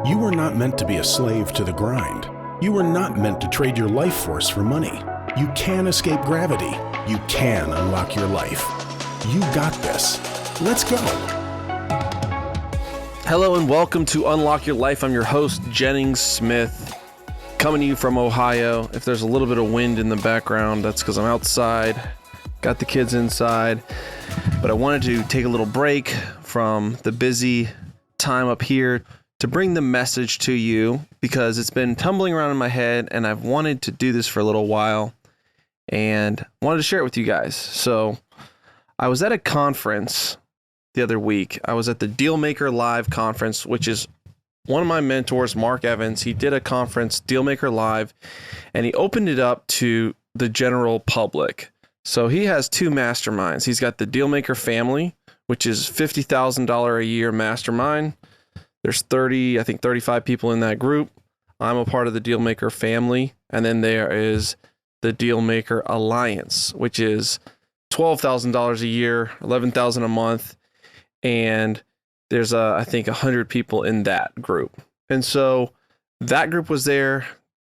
You were not meant to be a slave to the grind. You were not meant to trade your life force for money. You can escape gravity. You can unlock your life. You got this. Let's go. Hello and welcome to Unlock Your Life. I'm your host, Jennings Smith, coming to you from Ohio. If there's a little bit of wind in the background, that's because I'm outside. Got the kids inside. But I wanted to take a little break from the busy time up here to bring the message to you because it's been tumbling around in my head and I've wanted to do this for a little while and wanted to share it with you guys. So I was at a conference the other week. I was at the Dealmaker Live conference, which is one of my mentors, Mark Evans. He did a conference, Dealmaker Live, and he opened it up to the general public. So he has two masterminds. He's got the Dealmaker family, which is $50,000 a year mastermind. There's 35 people in that group. I'm a part of the Dealmaker family. And then there is the Dealmaker Alliance, which is $12,000 a year, $11,000 a month. And there's, I think, 100 people in that group. And so that group was there.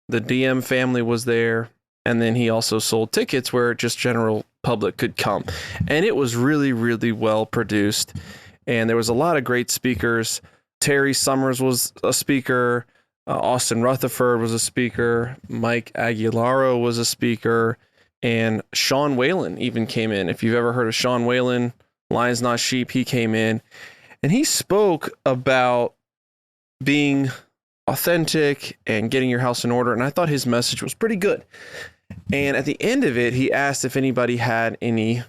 The DM family was there. And then he also sold tickets where just general public could come. And it was really, really well produced. And there was a lot of great speakers. Terry Summers was a speaker. Austin Rutherford was a speaker. Mike Aguilaro was a speaker. And Sean Whalen even came in. If you've ever heard of Sean Whalen, Lions Not Sheep, he came in. And he spoke about being authentic and getting your house in order. And I thought his message was pretty good. And at the end of it, he asked if anybody had any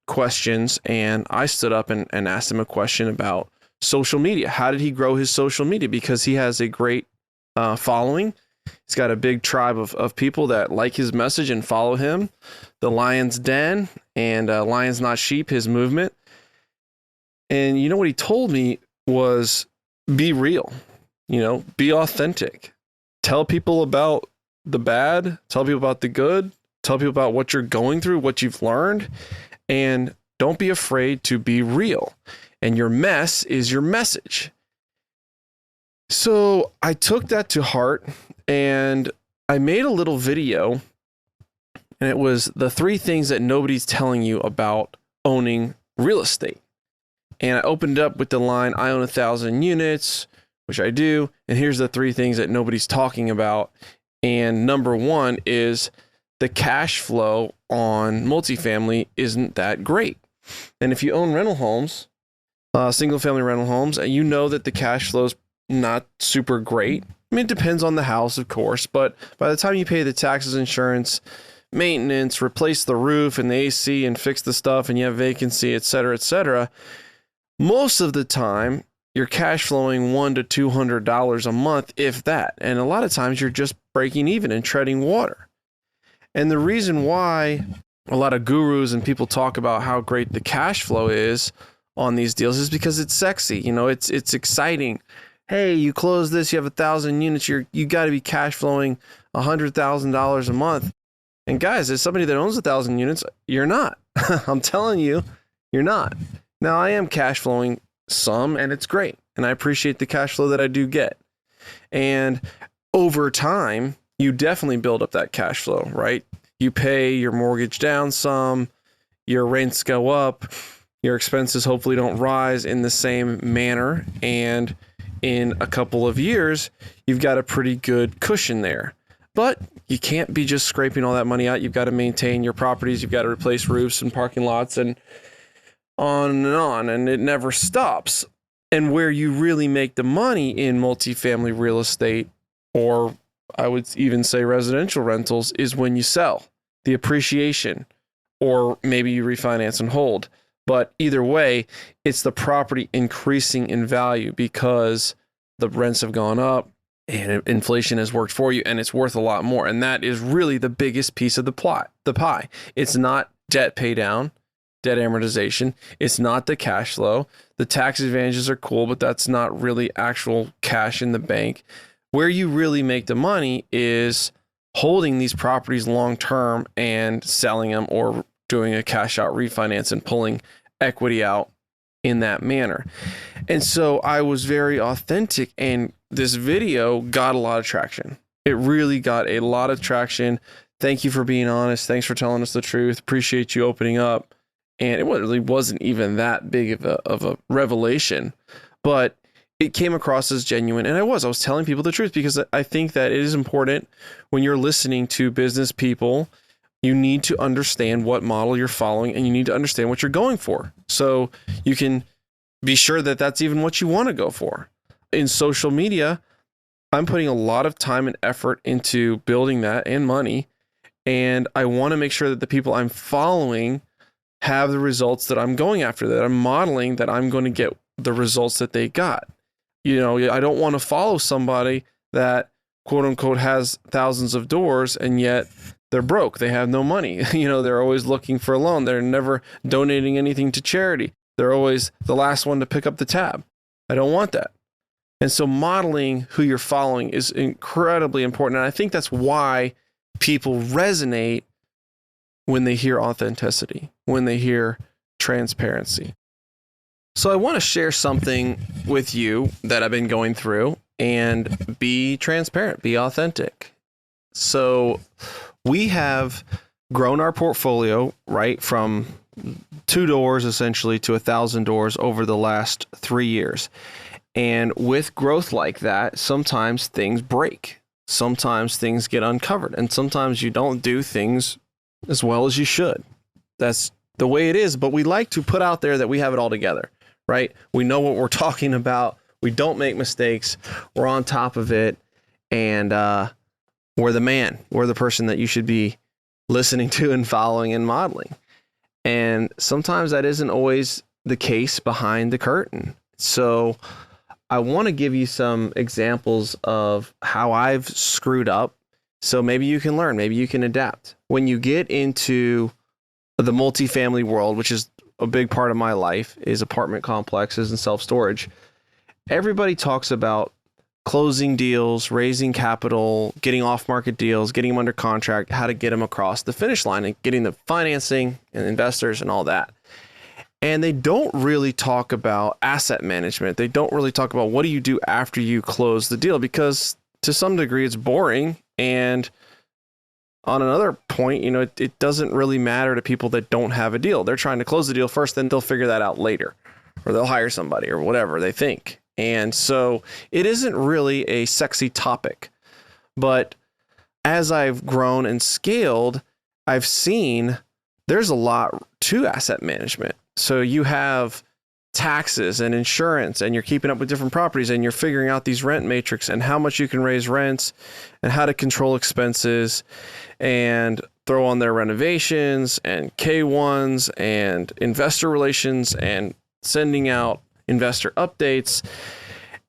questions. And I stood up and asked him a question about social media. How did he grow his social media? Because he has a great following. He's got a big tribe of people that like his message and follow him. The Lion's Den and Lions Not Sheep, his movement. And you know what he told me was be real, be authentic. Tell people about the bad, tell people about the good, tell people about what you're going through, what you've learned, and don't be afraid to be real. And your mess is your message. So I took that to heart and I made a little video, and it was the 3 things that nobody's telling you about owning real estate. And I opened up with the line, I own 1,000 units, which I do. And here's the 3 things that nobody's talking about. And number 1 is the cash flow on multifamily isn't that great. And if you own rental homes, single family rental homes, you know that the cash flow is not super great. I mean, it depends on the house, of course, but by the time you pay the taxes, insurance, maintenance, replace the roof and the AC and fix the stuff and you have vacancy, et cetera, most of the time you're cash flowing $100 to $200 a month, if that. And a lot of times you're just breaking even and treading water. And the reason why a lot of gurus and people talk about how great the cash flow is on these deals is because it's sexy. It's exciting. Hey, you close this, you have 1,000 units, you got to be cash flowing $100,000 a month. And guys, as somebody that owns 1,000 units, you're not. I'm telling you, you're not. Now, I am cash flowing some, and it's great. And I appreciate the cash flow that I do get. And over time, you definitely build up that cash flow, right? You pay your mortgage down some, your rents go up, your expenses hopefully don't rise in the same manner. And in a couple of years, you've got a pretty good cushion there. But you can't be just scraping all that money out. You've got to maintain your properties. You've got to replace roofs and parking lots and on, and it never stops. And where you really make the money in multifamily real estate, or I would even say residential rentals, is when you sell, the appreciation, or maybe you refinance and hold. But either way, it's the property increasing in value because the rents have gone up and inflation has worked for you and it's worth a lot more. And that is really the biggest piece of the pie. It's not debt pay down, debt amortization. It's not the cash flow. The tax advantages are cool, but that's not really actual cash in the bank. Where you really make the money is holding these properties long term and selling them, or doing a cash out refinance and pulling equity out in that manner. And so I was very authentic, and this video got a lot of traction. It really got a lot of traction. Thank you for being honest. Thanks for telling us the truth. Appreciate you opening up. And it really wasn't even that big of a revelation, but it came across as genuine. And I was telling people the truth, because I think that it is important when you're listening to business people. You need to understand what model you're following, and you need to understand what you're going for, so you can be sure that that's even what you want to go for. In social media, I'm putting a lot of time and effort into building that, and money. And I want to make sure that the people I'm following have the results that I'm going after, that I'm modeling, that I'm going to get the results that they got. You know, I don't want to follow somebody that quote unquote has thousands of doors and yet they're broke. They have no money. You know, they're always looking for a loan. They're never donating anything to charity. They're always the last one to pick up the tab. I don't want that. And so modeling who you're following is incredibly important. And I think that's why people resonate when they hear authenticity, when they hear transparency. So I want to share something with you that I've been going through, and be transparent, be authentic. So we have grown our portfolio, right, from 2 doors essentially to 1,000 doors over the last 3 years. And with growth like that, sometimes things break. Sometimes things get uncovered, and sometimes you don't do things as well as you should. That's the way it is, but we like to put out there that we have it all together, right? We know what we're talking about. We don't make mistakes. We're on top of it, and we're the man. We're the person that you should be listening to and following and modeling. And sometimes that isn't always the case behind the curtain. So I want to give you some examples of how I've screwed up, so maybe you can learn, maybe you can adapt. When you get into the multifamily world, which is a big part of my life, is apartment complexes and self-storage, everybody talks about closing deals, raising capital, getting off-market deals, getting them under contract, how to get them across the finish line, and getting the financing and investors and all that. And they don't really talk about asset management. They don't really talk about what do you do after you close the deal, because to some degree it's boring. And on another point, you know, it doesn't really matter to people that don't have a deal. They're trying to close the deal first, then they'll figure that out later, or they'll hire somebody or whatever they think. And so it isn't really a sexy topic. But as I've grown and scaled, I've seen there's a lot to asset management. So you have taxes and insurance, and you're keeping up with different properties, and you're figuring out these rent matrix and how much you can raise rents and how to control expenses and throw on their renovations and K1s and investor relations and sending out investor updates.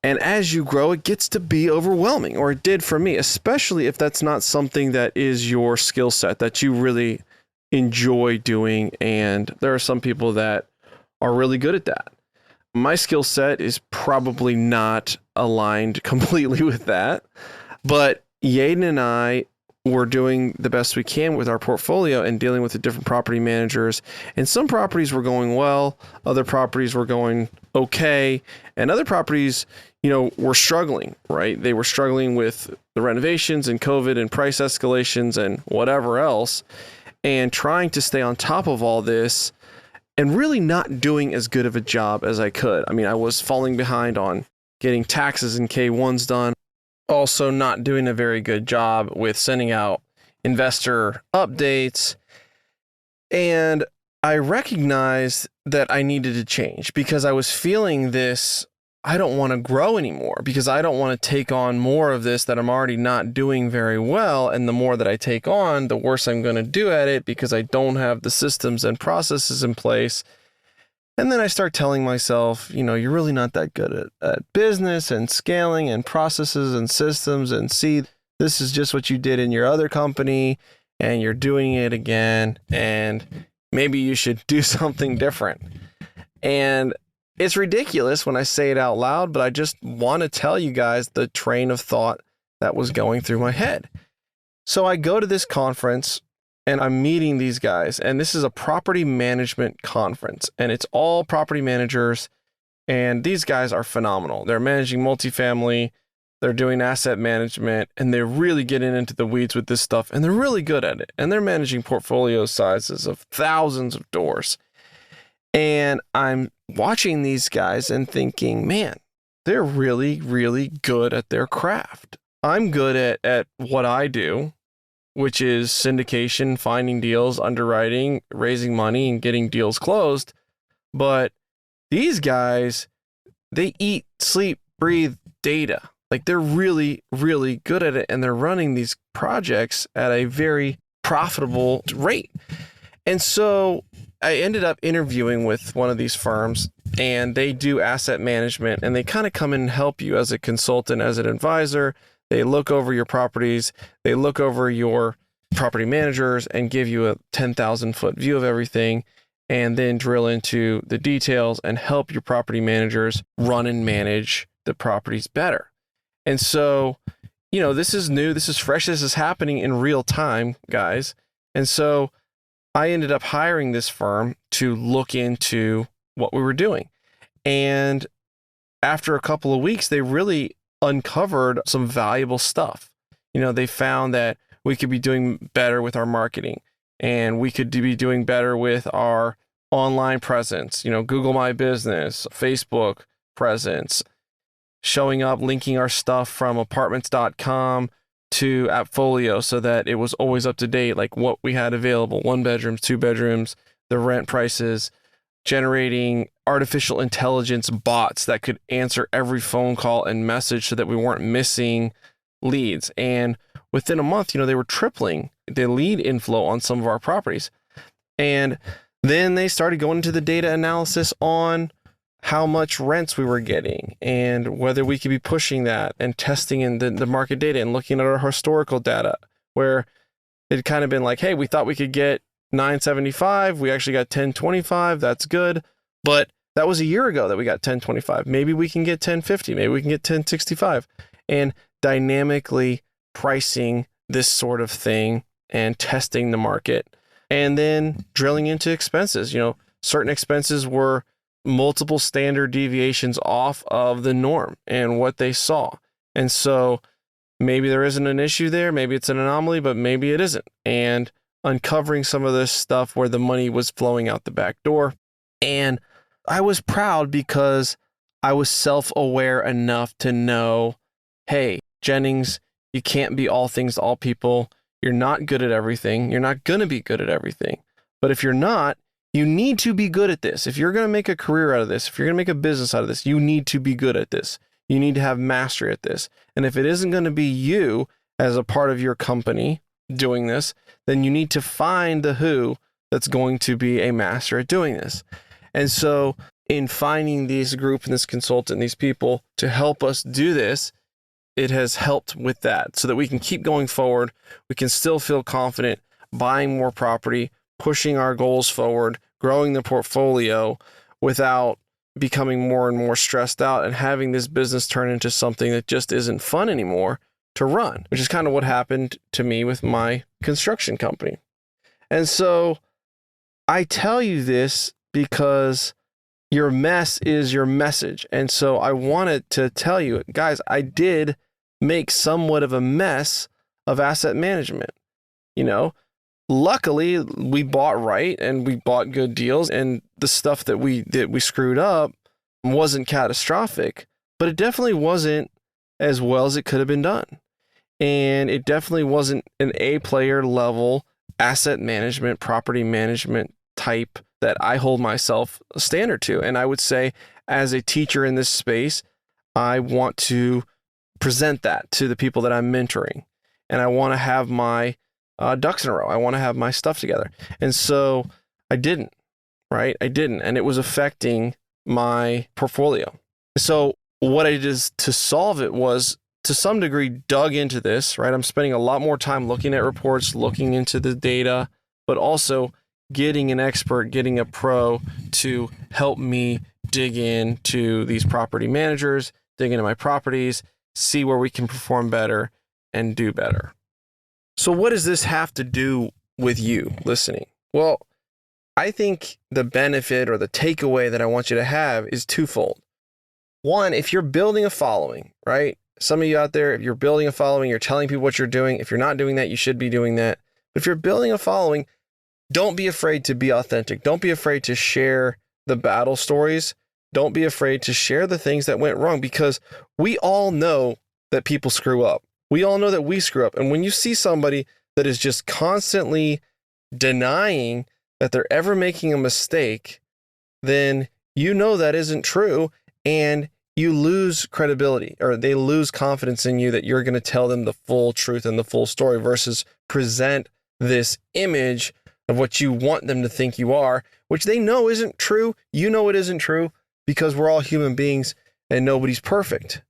And as you grow, it gets to be overwhelming, or it did for me, especially if that's not something that is your skill set that you really enjoy doing. And there are some people that are really good at that. My skill set is probably not aligned completely with that, but Yaden and I were doing the best we can with our portfolio and dealing with the different property managers. And some properties were going well, other properties were going okay, and other properties, you know, were struggling, right? They were struggling with the renovations and COVID and price escalations and whatever else, and trying to stay on top of all this and really not doing as good of a job as I could. I mean, I was falling behind on getting taxes and K1s done. Also not doing a very good job with sending out investor updates. And I recognized that I needed to change, because I was feeling this, I don't want to grow anymore, because I don't want to take on more of this that I'm already not doing very well. And the more that I take on, the worse I'm going to do at it, because I don't have the systems and processes in place. And then I start telling myself, you know, you're really not that good at business and scaling and processes and systems. And see, this is just what you did in your other company, and you're doing it again. And maybe you should do something different. And it's ridiculous when I say it out loud, but I just want to tell you guys the train of thought that was going through my head. So I go to this conference, and I'm meeting these guys, and this is a property management conference, and it's all property managers, and these guys are phenomenal. They're managing multifamily, they're doing asset management, and they're really getting into the weeds with this stuff, and they're really good at it, and they're managing portfolio sizes of thousands of doors. And I'm watching these guys and thinking, man, they're really, really good at their craft. I'm good at what I do, which is syndication, finding deals, underwriting, raising money, and getting deals closed. But these guys, they eat, sleep, breathe data. Like, they're really, really good at it, and they're running these projects at a very profitable rate. And so I ended up interviewing with one of these firms, and they do asset management, and they kind of come in and help you as a consultant, as an advisor. They look over your properties, they look over your property managers and give you a 10,000 foot view of everything, and then drill into the details and help your property managers run and manage the properties better. And so, this is new, this is fresh, this is happening in real time, guys. And so I ended up hiring this firm to look into what we were doing. And after a couple of weeks, they really uncovered some valuable stuff. They found that we could be doing better with our marketing, and we could be doing better with our online presence, Google My Business, Facebook presence, showing up, linking our stuff from apartments.com to Appfolio so that it was always up to date, like what we had available, 1 bedrooms, 2 bedrooms, the rent prices, generating artificial intelligence bots that could answer every phone call and message so that we weren't missing leads. And within a month, they were tripling the lead inflow on some of our properties. And then they started going into the data analysis on how much rents we were getting and whether we could be pushing that, and testing in the market data and looking at our historical data, where it kind of been like, hey, we thought we could get 975. We actually got 1025. That's good. But that was a year ago that we got 1025. Maybe we can get 1050. Maybe we can get 1065. And dynamically pricing this sort of thing and testing the market, and then drilling into expenses. Certain expenses were multiple standard deviations off of the norm and what they saw. And so maybe there isn't an issue there. Maybe it's an anomaly, but maybe it isn't. And uncovering some of this stuff where the money was flowing out the back door. And I was proud because I was self-aware enough to know, hey, Jennings, you can't be all things to all people. You're not good at everything. You're not going to be good at everything. But if you're not, you need to be good at this. If you're going to make a career out of this, if you're going to make a business out of this, you need to be good at this. You need to have mastery at this. And if it isn't going to be you as a part of your company doing this, then you need to find the who that's going to be a master at doing this. And so in finding this group and this consultant, these people to help us do this, it has helped with that so that we can keep going forward. We can still feel confident buying more property, pushing our goals forward, growing the portfolio without becoming more and more stressed out and having this business turn into something that just isn't fun anymore to run, which is kind of what happened to me with my construction company. And so I tell you this because your mess is your message. And so I wanted to tell you, guys, I did make somewhat of a mess of asset management. Luckily we bought right and we bought good deals, and the stuff that we screwed up wasn't catastrophic, but it definitely wasn't as well as it could have been done. And it definitely wasn't an A player level asset management, property management type that I hold myself a standard to. And I would say, as a teacher in this space, I want to present that to the people that I'm mentoring. And I want to have my ducks in a row. I want to have my stuff together. And so I didn't, right? I didn't. And it was affecting my portfolio. So what I did to solve it was, to some degree, dug into this, right? I'm spending a lot more time looking at reports, looking into the data, but also getting an expert, getting a pro to help me dig into these property managers, dig into my properties, see where we can perform better and do better. So what does this have to do with you listening? Well, I think the benefit or the takeaway that I want you to have is twofold. One, if you're building a following, right? Some of you out there, if you're building a following, you're telling people what you're doing. If you're not doing that, you should be doing that. But if you're building a following, don't be afraid to be authentic. Don't be afraid to share the battle stories. Don't be afraid to share the things that went wrong, because we all know that people screw up. We all know that we screw up. And when you see somebody that is just constantly denying that they're ever making a mistake, then you know that isn't true, and you lose credibility, or they lose confidence in you that you're going to tell them the full truth and the full story, versus present this image of what you want them to think you are, which they know isn't true. You know it isn't true, because we're all human beings and nobody's perfect.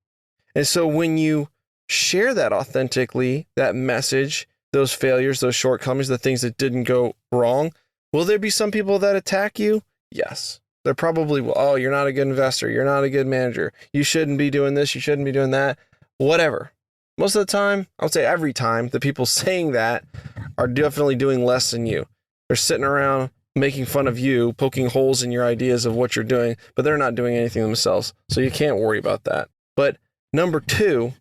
And so when you share that authentically, that message, those failures, those shortcomings, the things that didn't go wrong, will there be some people that attack you? Yes. There probably will. Oh, you're not a good investor. You're not a good manager. You shouldn't be doing this. You shouldn't be doing that. Whatever. Most of the time, I would say every time, the people saying that are definitely doing less than you. They're sitting around making fun of you, poking holes in your ideas of what you're doing, but they're not doing anything themselves. So you can't worry about that. But number two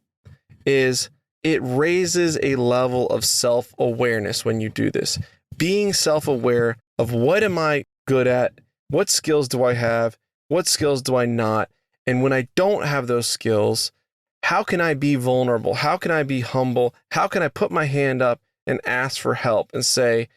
is it raises a level of self-awareness when you do this. Being self-aware of what am I good at? What skills do I have? What skills do I not? And when I don't have those skills, how can I be vulnerable? How can I be humble? How can I put my hand up and ask for help and say,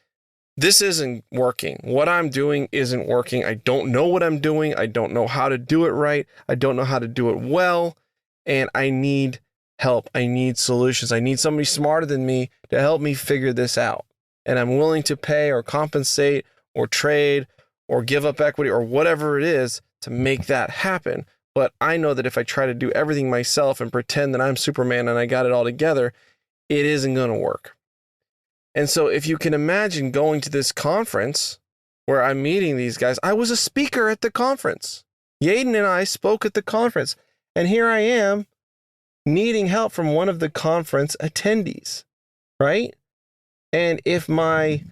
this isn't working. What I'm doing isn't working. I don't know what I'm doing. I don't know how to do it right. I don't know how to do it well. And I need help. I need solutions. I need somebody smarter than me to help me figure this out. And I'm willing to pay or compensate or trade or give up equity or whatever it is to make that happen. But I know that if I try to do everything myself and pretend that I'm Superman and I got it all together, it isn't going to work. And so if you can imagine going to this conference where I'm meeting these guys, I was a speaker at the conference. Yaden and I spoke at the conference. And here I am needing help from one of the conference attendees, right? And if my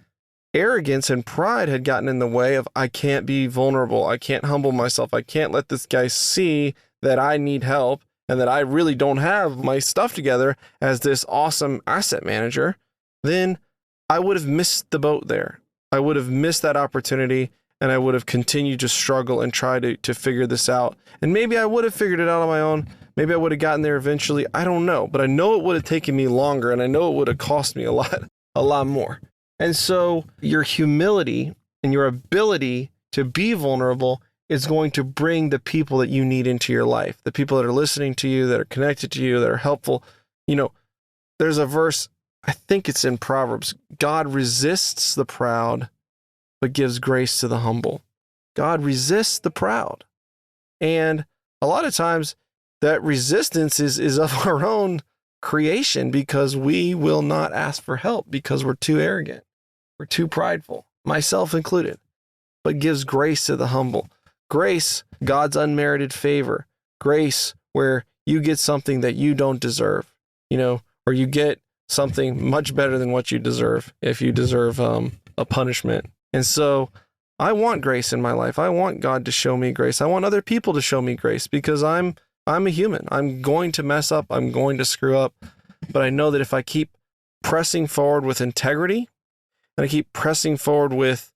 arrogance and pride had gotten in the way of, I can't be vulnerable, I can't humble myself, I can't let this guy see that I need help and that I really don't have my stuff together as this awesome asset manager, then I would have missed the boat there. I would have missed that opportunity, and I would have continued to struggle and try to figure this out. And maybe I would have figured it out on my own. Maybe I would have gotten there eventually. I don't know, but I know it would have taken me longer, and I know it would have cost me a lot more. And so your humility and your ability to be vulnerable is going to bring the people that you need into your life, the people that are listening to you, that are connected to you, that are helpful. You know, there's a verse, I think it's in Proverbs, God resists the proud, but gives grace to the humble. God resists the proud. And a lot of times that resistance is of our own creation, because we will not ask for help because we're too arrogant. We're too prideful, myself included, but gives grace to the humble. Grace, God's unmerited favor. Grace where you get something that you don't deserve, or you get something much better than what you deserve if you deserve a punishment. And so I want grace in my life. I want God to show me grace. I want other people to show me grace, because I'm a human. I'm going to mess up. I'm going to screw up. But I know that if I keep pressing forward with integrity, and I keep pressing forward with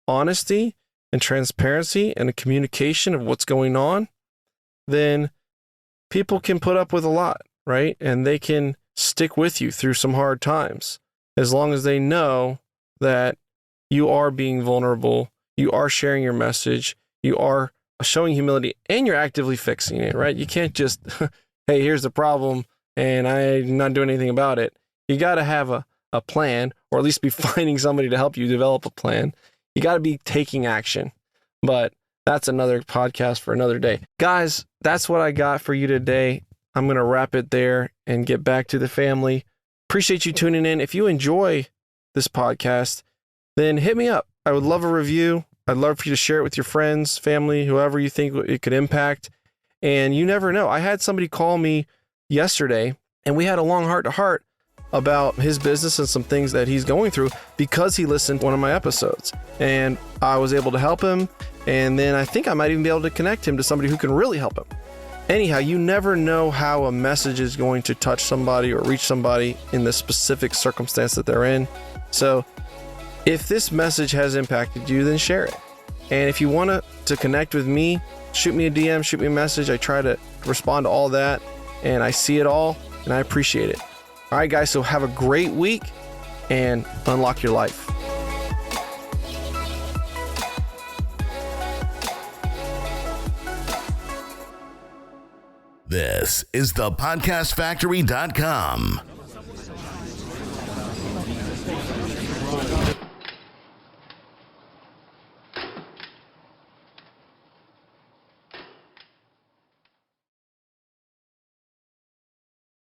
honesty and transparency and a communication of what's going on, then people can put up with a lot, right? And they can stick with you through some hard times, as long as they know that you are being vulnerable, you are sharing your message, you are showing humility, and you're actively fixing it, right? You can't just, hey, here's the problem, and I'm not doing anything about it. You got to have a plan, or at least be finding somebody to help you develop a plan. You got to be taking action. But that's another podcast for another day. Guys, that's what I got for you today. I'm going to wrap it there and get back to the family. Appreciate you tuning in. If you enjoy this podcast, then hit me up. I would love a review. I'd love for you to share it with your friends, family, whoever you think it could impact. And you never know. I had somebody call me yesterday, and we had a long heart-to-heart, about his business and some things that he's going through because he listened to one of my episodes. And I was able to help him. And then I think I might even be able to connect him to somebody who can really help him. Anyhow, you never know how a message is going to touch somebody or reach somebody in the specific circumstance that they're in. So if this message has impacted you, then share it. And if you want to connect with me, shoot me a DM, shoot me a message. I try to respond to all that, and I see it all, and I appreciate it. All right, guys, so have a great week and unlock your life. This is thepodcastfactory.com.